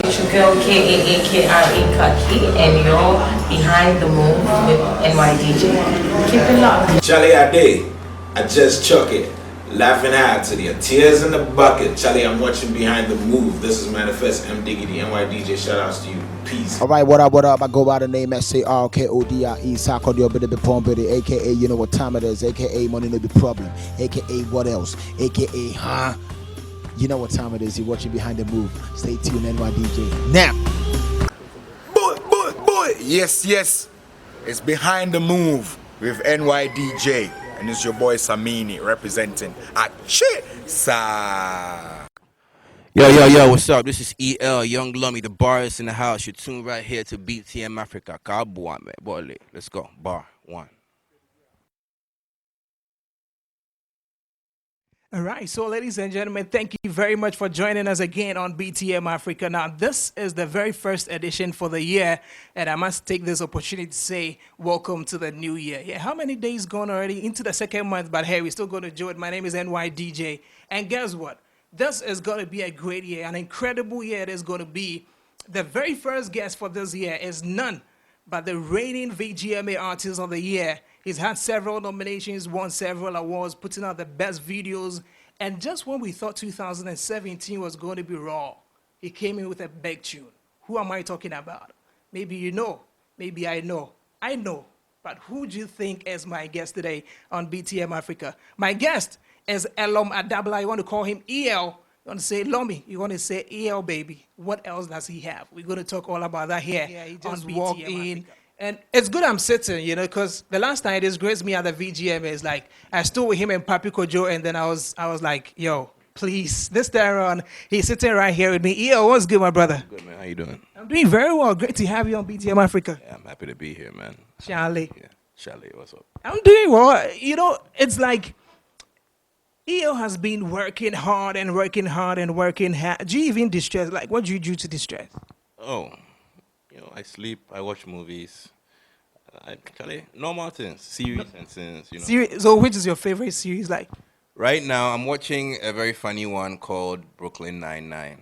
It's your girl KAAKRA Kaki, and you're behind the move with NYDJ. Keep it locked. Charlie Ade, I just chuck it. Laughing out to the tears in the bucket. Charlie, I'm watching behind the move. This is Manifest M Diggity NYDJ. Shout outs to you. Peace. Alright, what up, what up? I go by the name Sarkodie, Sarkodie, bit of the poem, aka you know what time it is, aka money no be problem, aka what else, aka huh? You know what time it is. You're watching Behind the Move. Stay tuned, NYDJ. Now, boy. Yes. It's Behind the Move with NYDJ. And it's your boy Samini representing Sa. Yo, what's up? This is EL, Young Lummy, the bar is in the house. You're tuned right here to BTM Afrika. Let's go. Bar one. All right, so ladies and gentlemen, thank you very much for joining us again on BTM Afrika. Now, this is the very first edition for the year, and I must take this opportunity to say welcome to the new year. Yeah, how many days gone already? Into the second month, but hey, we're still going to do it. My name is NYDJ, and guess what? This is going to be a great year, an incredible year it is going to be. The very first guest for this year is none but the reigning VGMA Artist of the Year. He's had several nominations, won several awards, putting out the best videos. And just when we thought 2017 was going to be raw, he came in with a big tune. Who am I talking about? Maybe you know, maybe I know. I know. But who do you think is my guest today on BTM Afrika? My guest is Elom Adabla. You want to call him EL. You want to say Lomi. You want to say EL, baby. What else does he have? We're going to talk all about that here. Yeah, he just walked in. Africa. And it's good I'm sitting, you know, because the last time he disgraced me at the VGMA is like, I stood with him and Papi Kojo, and then I was like, yo, please, this time around, he's sitting right here with me. EL, what's good, my brother? Good, man. How you doing? I'm doing very well. Great to have you on BTM Afrika. Yeah, I'm happy to be here, man. Charlie. Yeah, Charlie, what's up? I'm doing well. You know, it's like EL has been working hard and working hard and working hard. Do you even distress? Like, what do you do to distress? Oh, I sleep, I watch movies. Charlie, normal things, series and things, Series, so which is your favorite series? Like, right now, I'm watching a very funny one called Brooklyn Nine-Nine.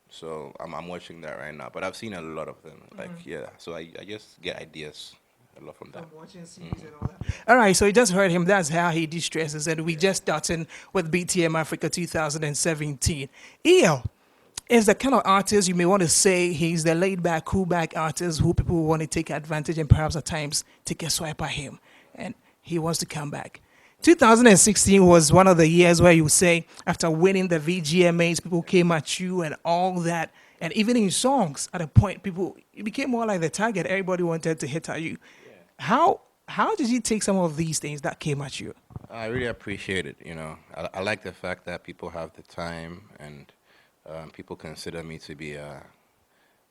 So I'm watching that right now. But I've seen a lot of them. Like, yeah. So I just get ideas a lot from that. From watching series and all that. All right, so you just heard him. That's how he distresses. And we just started with BTM Afrika 2017. EL is the kind of artist you may want to say he's the laid-back, cool-back artist who people want to take advantage and perhaps at times take a swipe at him. And he wants to come back. 2016 was one of the years where you say, after winning the VGMAs, people came at you and all that. And even in songs, at a point, it became more like the target. Everybody wanted to hit at you. Yeah. How did you take some of these things that came at you? I really appreciate it, I like the fact that people have the time and people consider me to be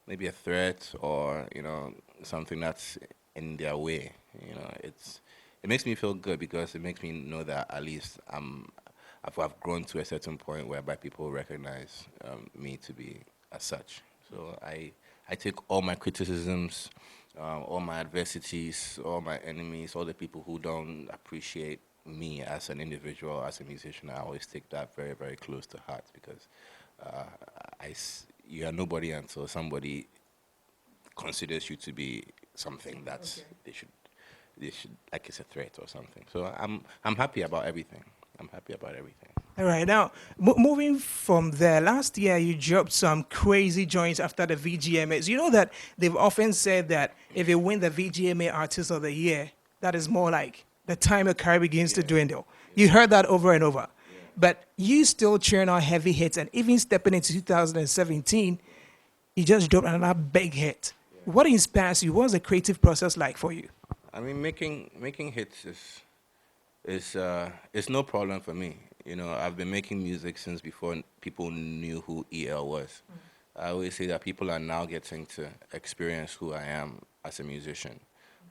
maybe a threat or something that's in their way. It makes me feel good because it makes me know that at least I've grown to a certain point whereby people recognize me to be as such. So I take all my criticisms, all my adversities, all my enemies, all the people who don't appreciate me as an individual, as a musician. I always take that very, very close to heart because you are nobody until somebody considers you to be something that they should like it's a threat or something. So I'm happy about everything. All right, now moving from there, last year you dropped some crazy joints after the VGMAs. You know that they've often said that if you win the VGMA Artist of the Year, that is more like the time your career begins to dwindle. You heard that over and over. But you still churn out heavy hits, and even stepping into 2017, you just dropped another big hit. Yeah. What inspires you? What's the creative process like for you? I mean, making hits is no problem for me. I've been making music since before people knew who EL was. I always say that people are now getting to experience who I am as a musician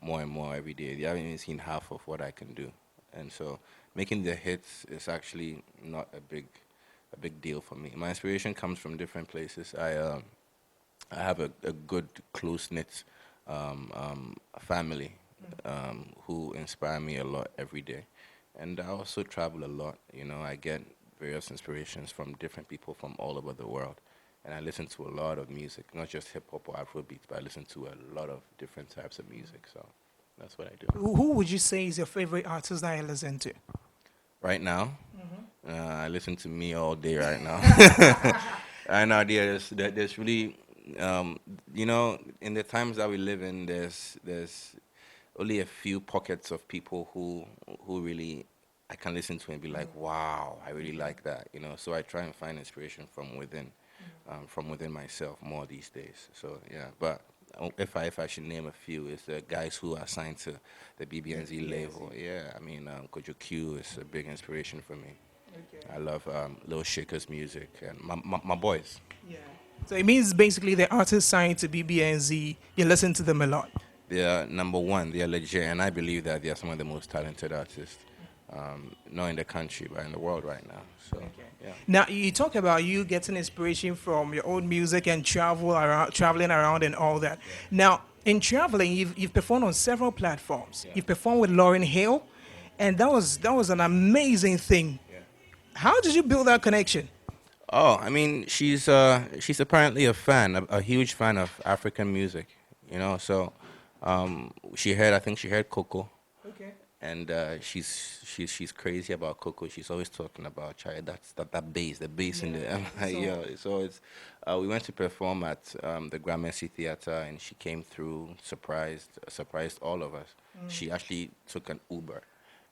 more and more every day. They haven't even seen half of what I can do, and so making the hits is actually not a big deal for me. My inspiration comes from different places. I have a good close-knit family who inspire me a lot every day. And I also travel a lot. I get various inspirations from different people from all over the world. and I listen to a lot of music, not just hip hop or Afrobeats, but I listen to a lot of different types of music. So that's what I do. Who would you say is your favorite artist that you listen to? Right now, I listen to me all day right now. Right now, there's really, you know, in the times that we live in, there's only a few pockets of people who really I can listen to and be like, wow, I really like that, you know. So I try and find inspiration from within myself more these days. So yeah, but if I should name a few, it's the guys who are signed to the BBNZ label. Yeah, I mean, Kojo Q is a big inspiration for me. I love Lil Shaker's music and my boys. Yeah. So it means basically the artists signed to BBNZ, you listen to them a lot. They are number one. They are legit, and I believe that they are some of the most talented artists, not in the country but in the world right now. So yeah. Now you talk about you getting inspiration from your own music and traveling around and all that. Now in traveling, you've performed on several platforms. You've performed with Lauryn Hill, and that was an amazing thing. How did you build that connection? Oh, I mean, she's apparently a fan, a huge fan of African music, you know. So I think she heard Coco, Okay. and she's crazy about Coco. She's always talking about Chai. That bass, the bass in the yeah. So it's we went to perform at the Gramercy Theater, and she came through, surprised all of us. She actually took an Uber,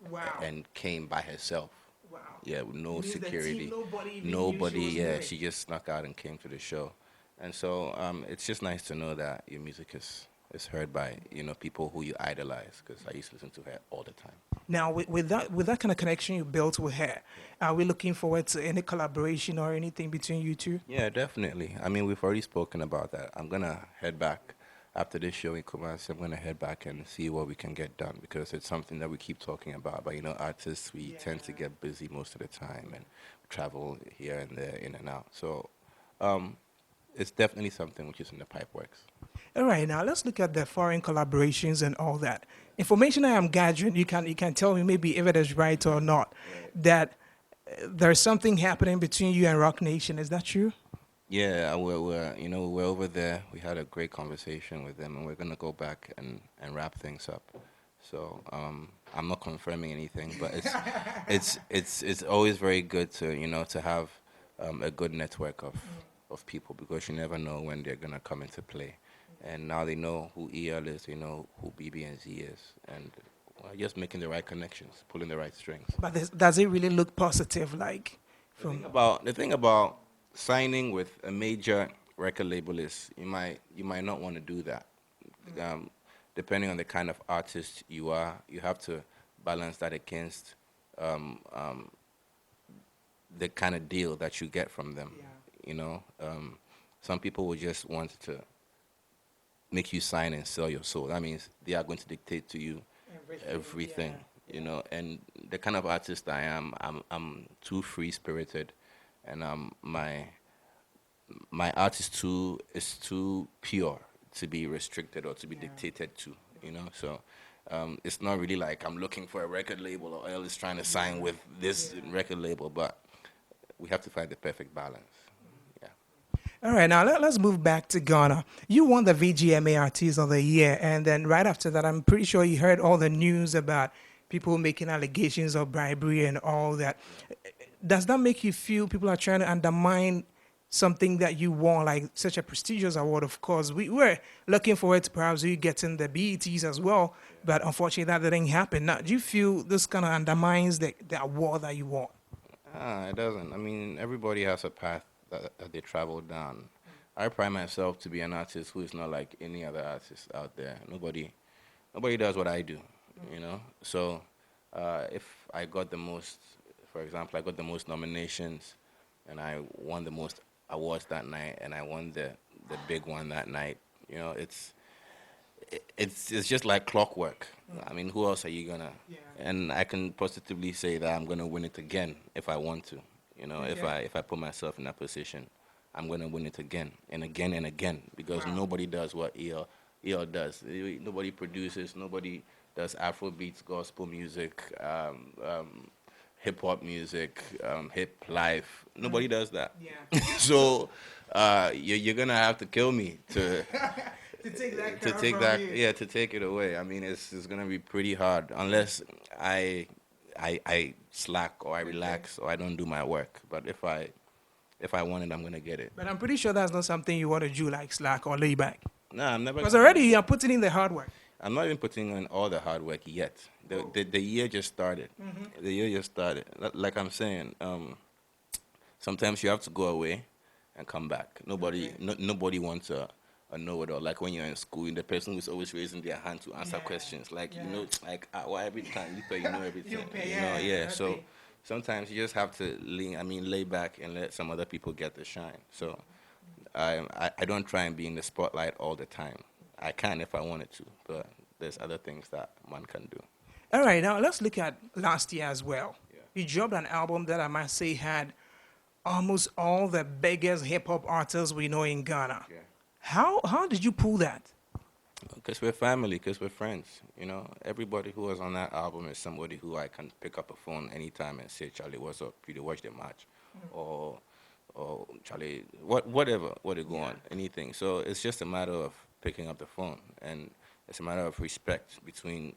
Wow. and came by herself. Wow. Yeah, with no Means the security. team, nobody even knew she was Yeah, doing. she just snuck out and came to the show. And so it's just nice to know that your music is heard by, you know, people who you idolize, because I used to listen to her all the time. Now, with that kind of connection you built with her, are we looking forward to any collaboration or anything between you two? Yeah, definitely. I mean, we've already spoken about that. I'm going to head back after this show in Kumasi. I'm going to head back and see what we can get done, because it's something that we keep talking about. But, you know, artists, we tend to get busy most of the time and travel here and there, in and out. So it's definitely something which is in the pipe works. All right, now let's look at the foreign collaborations and all that. Information I am gathering, you can tell me maybe if it is right or not, that there's something happening between you and Roc Nation. Is that true? Yeah, we're over there. We had a great conversation with them, and we're gonna go back and wrap things up. So I'm not confirming anything, but it's always very good to have a good network of people, because you never know when they're gonna come into play. And now they know who EL is, they know who BBNZ is, and just making the right connections, pulling the right strings. But does it really look positive? Like, The thing about signing with a major record label is you might not want to do that. Depending on the kind of artist you are, you have to balance that against the kind of deal that you get from them. You know, some people will just want to make you sign and sell your soul. That means they are going to dictate to you everything. You know, and the kind of artist I am, I'm too free spirited, and my art is too pure to be restricted or to be dictated to. You know, so it's not really like I'm looking for a record label or L is trying to sign with this record label, but we have to find the perfect balance. all right, now let's move back to Ghana. You won the VGMA Artist of the Year, and then right after that, I'm pretty sure you heard all the news about people making allegations of bribery and all that. Does that make you feel people are trying to undermine something that you won, like such a prestigious award? Of course, we were looking forward to perhaps you getting the BETs as well, but unfortunately that didn't happen. Now, do you feel this kind of undermines the award that you won? It doesn't. I mean, everybody has a path that they travel down. I pride myself to be an artist who is not like any other artist out there. Nobody does what I do, you know. So if I got the most, for example, I got the most nominations, and I won the most awards that night, and I won the big one that night, you know, it's just like clockwork. I mean, who else are you gonna? And I can positively say that I'm gonna win it again if I want to. You know, if I put myself in that position, I'm gonna win it again and again and again, because nobody does what EL does. Nobody produces. Nobody does Afrobeats, gospel music, hip hop music, hip life. Nobody does that. Yeah. So you're gonna have to kill me to To take that to car take from that, you. yeah, to take it away. I mean, it's gonna be pretty hard unless I slack or I relax or I don't do my work. But if I want it, I'm gonna get it. But I'm pretty sure that's not something you want to do, like slack or lay back. No, I'm never. Because already you are putting in the hard work. I'm not even putting in all the hard work yet. The year just started. The year just started. Like I'm saying, sometimes you have to go away and come back. Nobody wants a know-it-all. Like when you're in school, the person who's always raising their hand to answer questions. Like, you know, like, why every time you pay, you know everything. You pay, know, yeah. So Okay. sometimes you just have to lay back and let some other people get the shine. So I don't try and be in the spotlight all the time. I can if I wanted to, but there's other things that one can do. All right, now let's look at last year as well. You dropped an album that I must say had almost all the biggest hip hop artists we know in Ghana. Yeah. How did you pull that? Because we're family, because we're friends. You know, everybody who was on that album is somebody who I can pick up a phone anytime and say, Charlie, what's up? You watch the match, or Charlie, whatever go on, anything. So it's just a matter of picking up the phone, and it's a matter of respect between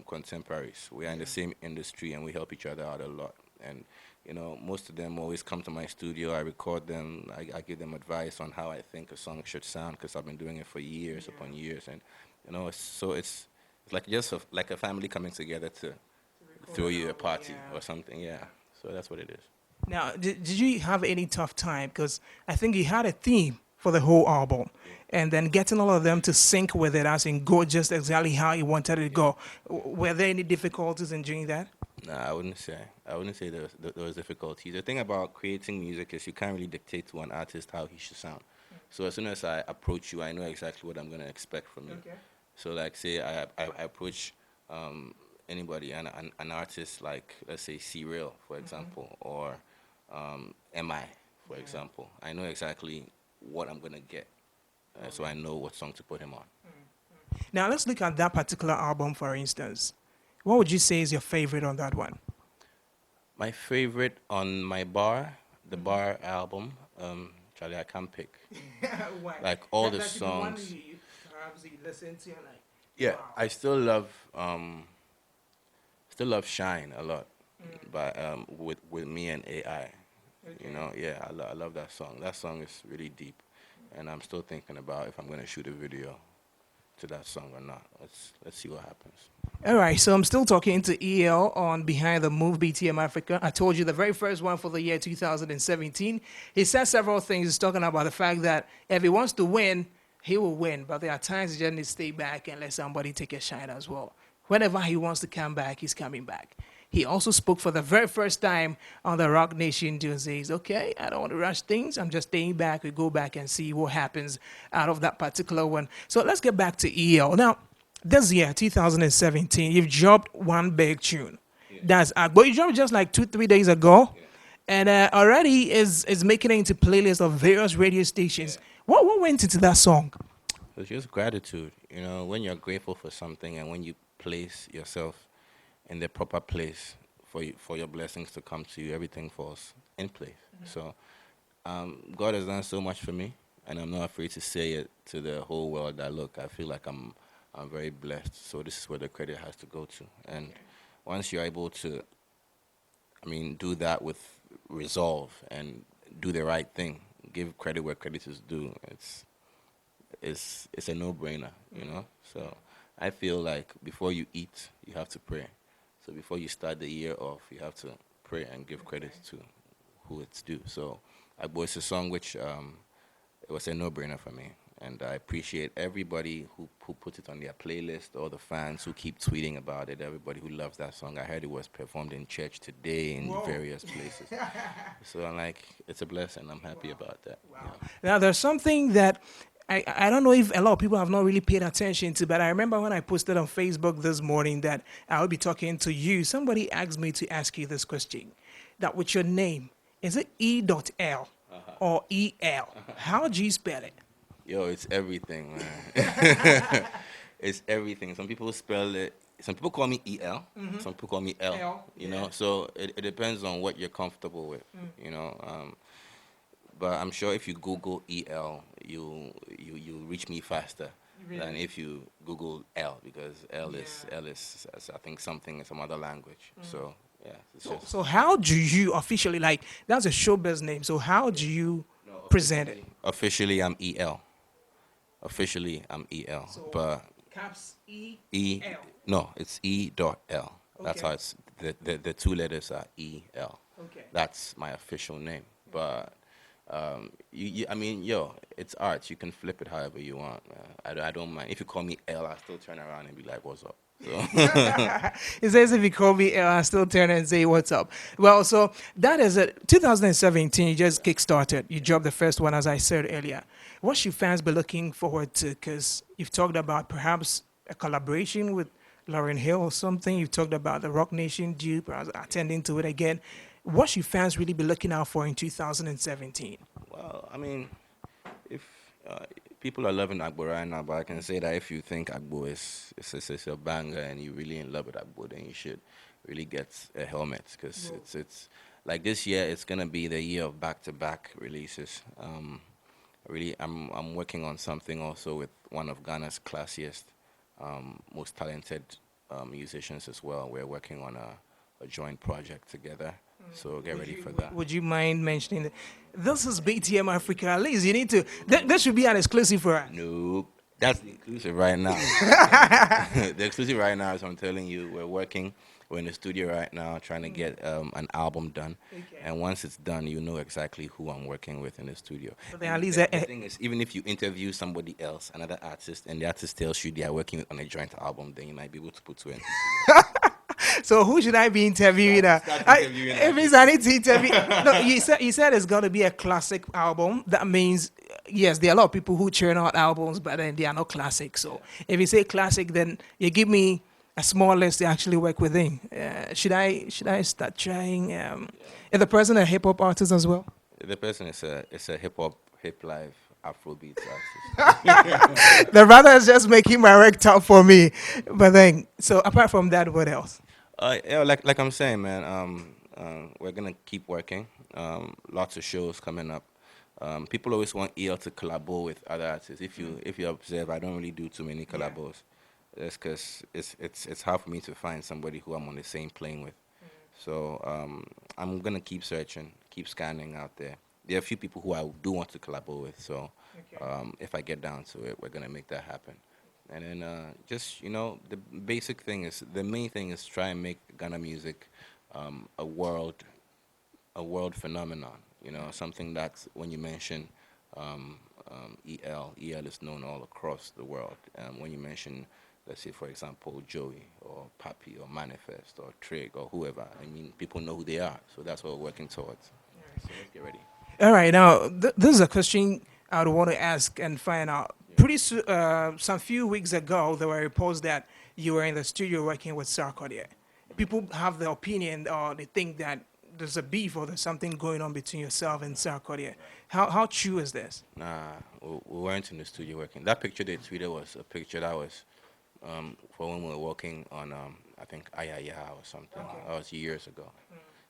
contemporaries. We are in the same industry, and we help each other out a lot. And you know, most of them always come to my studio. I record them. I give them advice on how I think a song should sound, because I've been doing it for years upon years. And you know, it's like just like a family coming together to throw you a party or something. Yeah. So that's what it is. Now, did you have any tough time? Because I think you had a theme for the whole album, and then getting all of them to sync with it, as in go just exactly how you wanted it to go. Were there any difficulties in doing that? Nah, I wouldn't say there was difficulties. The thing about creating music is you can't really dictate to an artist how he should sound. So as soon as I approach you, I know exactly what I'm gonna expect from you. Okay. So like, say I approach anybody, an artist like, let's say C-Real, for example, or MI, for example. I know exactly what I'm gonna get, so I know what song to put him on. Now, let's look at that particular album, for instance. What would you say is your favorite on that one? My favorite on my bar, the bar album, Charlie, I can't pick. Like all the songs. Perhaps you listen to, like, Yeah, wow. I still love Shine a lot, but with me and AI. You know, yeah, I love that song. That song is really deep, and I'm still thinking about if I'm gonna shoot a video to that song or not. Let's see what happens. All right, so I'm still talking to EL on Behind the Move BTM Afrika. I told you the very first one for the year 2017. He said several things. He's talking about the fact that if he wants to win, he will win. But there are times he just needs to stay back and let somebody take a shine as well. Whenever he wants to come back, he's coming back. He also spoke for the very first time on the Roc Nation to say, okay, I don't want to rush things. I'm just staying back. We go back and see what happens out of that particular one. So let's get back to EL. Now, this year, 2017, you've dropped one big tune. Yeah. That's but you dropped just like 2-3 days ago, and already is making it into playlists of various radio stations. Yeah. What went into that song? It's just gratitude. You know, when you're grateful for something and when you place yourself in the proper place for your blessings to come to you, everything falls in place. So God has done so much for me, and I'm not afraid to say it to the whole world that, look, I feel like I'm very blessed. So this is where the credit has to go to. And once you're able to, do that with resolve and do the right thing, give credit where credit is due, it's a no-brainer, you know? So I feel like before you eat, you have to pray. So before you start the year off, you have to pray and give credit to who it's due. So it's a song which it was a no-brainer for me. And I appreciate everybody who put it on their playlist, all the fans who keep tweeting about it, everybody who loves that song. I heard it was performed in church today in various places. So I'm like, it's a blessing. I'm happy about that. Wow. Yeah. Now, there's something that I don't know if a lot of people have not really paid attention to, but I remember when I posted on Facebook this morning that I would be talking to you. Somebody asked me to ask you this question, that with your name, is it E.L or E.L? How do you spell it? Yo, it's everything, man. It's everything. Some people spell it, some people call me E.L, some people call me L, you know? So it depends on what you're comfortable with, you know? but I'm sure if you Google EL, you reach me faster than if you Google L, because L is I think something in some other language. So yeah, it's just So how do you officially, like, that's a showbiz name, so how do you present it? officially I'm EL. Officially I'm EL, but Caps E E L. no, it's E dot L. That's Okay. how it's the two letters are EL. Okay. That's my official name. But I mean, yo, it's art. You can flip it however you want, man. I don't mind. If you call me L, I still turn around and be like, "What's up?" So It says if you call me, I still turn and say what's up. Well, so that is it. 2017, you just kickstarted. You dropped the first one, as I said earlier. What should fans be looking forward to? Because you've talked about perhaps a collaboration with Lauryn Hill or something. You've talked about the Roc Nation due, perhaps attending to it again. What should fans really be looking out for in 2017? well, I mean, if people are loving Agbo right now, but I can say that if you think Agbo is a banger and you're really in love with Agbo, then you should really get a helmet, because it's like this year it's gonna be the year of back-to-back releases. I'm working on something also with one of Ghana's classiest, most talented musicians as well. We're working on a joint project together. So get ready for that. Would you mind mentioning that? This is BTM Africa. At least you need to. That should be an exclusive for us. Nope. That's the exclusive right now. The exclusive right now is I'm telling you, we're in the studio right now trying to get an album done. Okay. And once it's done, you know exactly who I'm working with in the studio. So then at least The thing is, even if you interview somebody else, another artist, and the artist tells you they are working on a joint album, then you might be able to put two in. So who should I be interviewing? It means I need to interview. No, you said it's going to be a classic album. That means, yes, there are a lot of people who churn out albums, but then they are not classic. So if you say classic, then you give me a small list to actually work within. Should I start trying? Is the person a hip hop artist as well? The person is a hip life Afrobeat artist. The brother is just making my work tough for me. But then, so apart from that, what else? Yeah, like I'm saying, man, we're gonna keep working. Lots of shows coming up. People always want EL to collabo with other artists. If you observe, I don't really do too many collabos. That's because it's hard for me to find somebody who I'm on the same plane with. So I'm gonna keep searching, keep scanning out there. There are a few people who I do want to collabo with. So if I get down to it, we're gonna make that happen. And then just, the basic thing is, the main thing is try and make Ghana music a world phenomenon. Something that when you mention EL is known all across the world. When you mention, let's say, for example, Joey or Papi or Manifest or Trig or whoever, I mean, people know who they are. So that's what we're working towards. So let's get ready. All right, now this is a question I would want to ask and find out. Some few weeks ago, there were reports that you were in the studio working with Sarkodie. People have the opinion, or they think that there's a beef or there's something going on between yourself and Sarkodie. How true is this? Nah, we weren't in the studio working. That picture they tweeted was a picture that was for when we were working on, I think, Ayaya or something. That was years ago.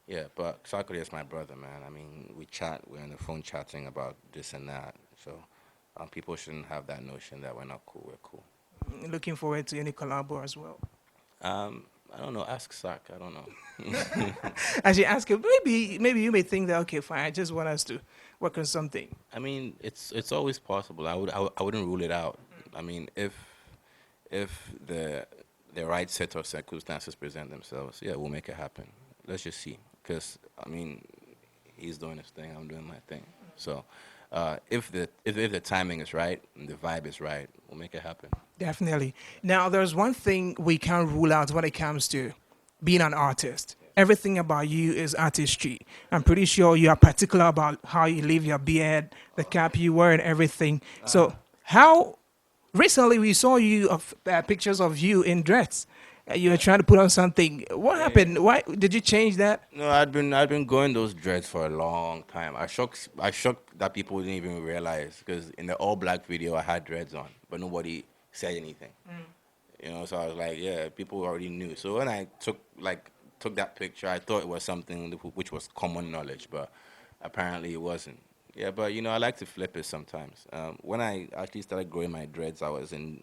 Yeah, but Sarkodie is my brother, man. I mean, we chat, we're on the phone chatting about this and that. So people shouldn't have that notion that we're not cool, we're cool. Looking forward to any collabo as well. I don't know, ask Sark, I don't know. I should ask you, maybe you may think that, okay, fine, I just want us to work on something. I mean, it's always possible. I wouldn't rule it out. I mean, if the right set of circumstances present themselves, yeah, we'll make it happen. Let's just see. Because, I mean, he's doing his thing, I'm doing my thing. So if the timing is right and the vibe is right, we'll make it happen. Definitely. Now, there's one thing we can't rule out when it comes to being an artist. Everything about you is artistry. I'm pretty sure you are particular about how you leave your beard, the cap you wear, and everything. So, how recently we saw you pictures of you in dress. You were trying to put on something. What happened? Why did you change that? No, I'd been going those dreads for a long time. I shocked that people didn't even realize, because in the all black video I had dreads on, but nobody said anything. So I was like, yeah, people already knew. So when I took that picture, I thought it was something which was common knowledge, but apparently it wasn't. Yeah, but you know, I like to flip it sometimes. When I actually started growing my dreads, I was in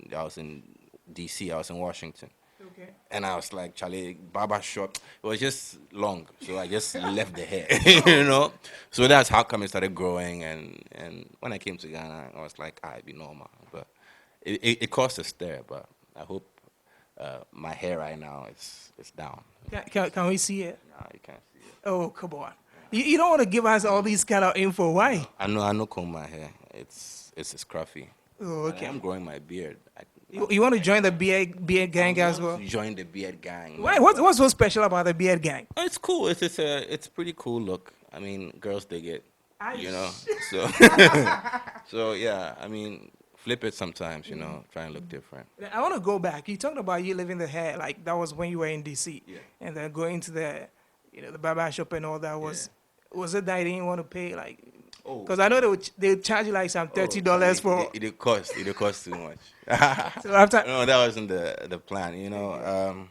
DC, I was in Washington. Okay. And I was like, Charlie, barber shop. It was just long, so I just left the hair, you know. So that's how come it started growing. And when I came to Ghana, I was like, I'd be normal. But it caused a stir. But I hope my hair right now is down. Can we see it? No, you can't see it. Oh, come on. You don't want to give us all these kind of info. Why? I know, comb my hair. It's scruffy. Oh, okay. I'm growing my beard. You want to join the beard gang as well? Join the beard gang. Why? What's so special about the beard gang? Oh, it's cool. It's a pretty cool look. I mean, girls dig it. You know. So so yeah. I mean, flip it sometimes. You know, try and look different. I want to go back. You talked about you living the hair like that was when you were in DC, and then going to the the barber shop and all that was. Was it that you didn't want to pay like? Because I know they would charge you like some $30 for. It cost too much. So after No, that wasn't the plan. You know,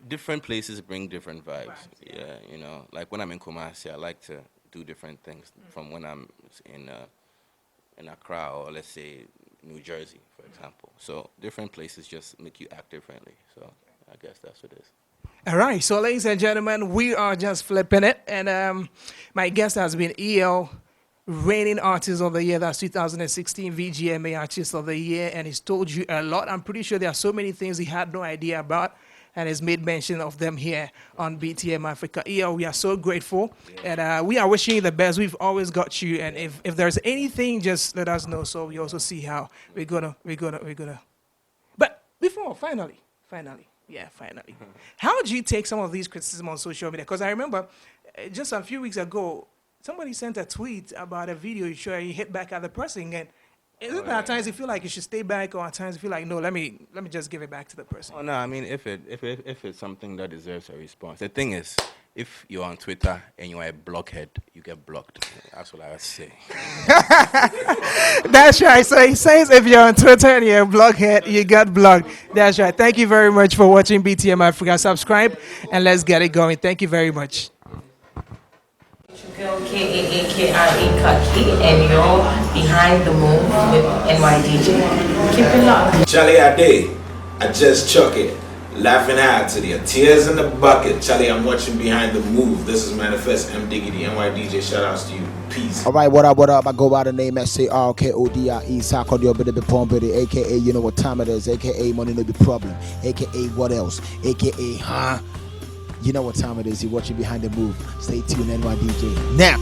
different places bring different vibes. Yeah, you know, like when I'm in Kumasi, I like to do different things from when I'm in Accra or let's say New Jersey, for example. So different places just make you act differently. So I guess that's what it is. All right, so ladies and gentlemen, we are just flipping it, and my guest has been EL, reigning artist of the year. That's 2016 VGMA Artist of the Year, and he's told you a lot. I'm pretty sure there are so many things he had no idea about, and has made mention of them here on BTM Afrika. EL, we are so grateful, and we are wishing you the best. We've always got you, and if there's anything, just let us know, so we also see how we're gonna. But before, finally. Yeah, finally. How do you take some of these criticism on social media? Because I remember just a few weeks ago, somebody sent a tweet about a video you show and you hit back at the person. And isn't there at times you feel like you should stay back, or at times you feel like, no, let me just give it back to the person? Oh no, I mean if it's something that deserves a response. The thing is, if you're on Twitter and you're a blockhead, you get blocked. That's what I would say. That's right. So he says if you're on Twitter and you're a blockhead, you get blocked. That's right. Thank you very much for watching BTM Afrika. Subscribe and let's get it going. Thank you very much. Girl KAAKRE Kaki, and you're behind the move with NYDJ. Keep it locked. Charlie, I just chuck it. Laughing out to the tears in the bucket. Charlie, I'm watching behind the move. This is Manifest M Diggity, NYDJ. Shout outs to you. Peace. All right, what up? I go by the name Sarkodie, Sarkodie, aka you know what time it is, aka money no be problem, aka what else, aka you know what time it is. You're watching behind the move. Stay tuned, NYDJ. Now.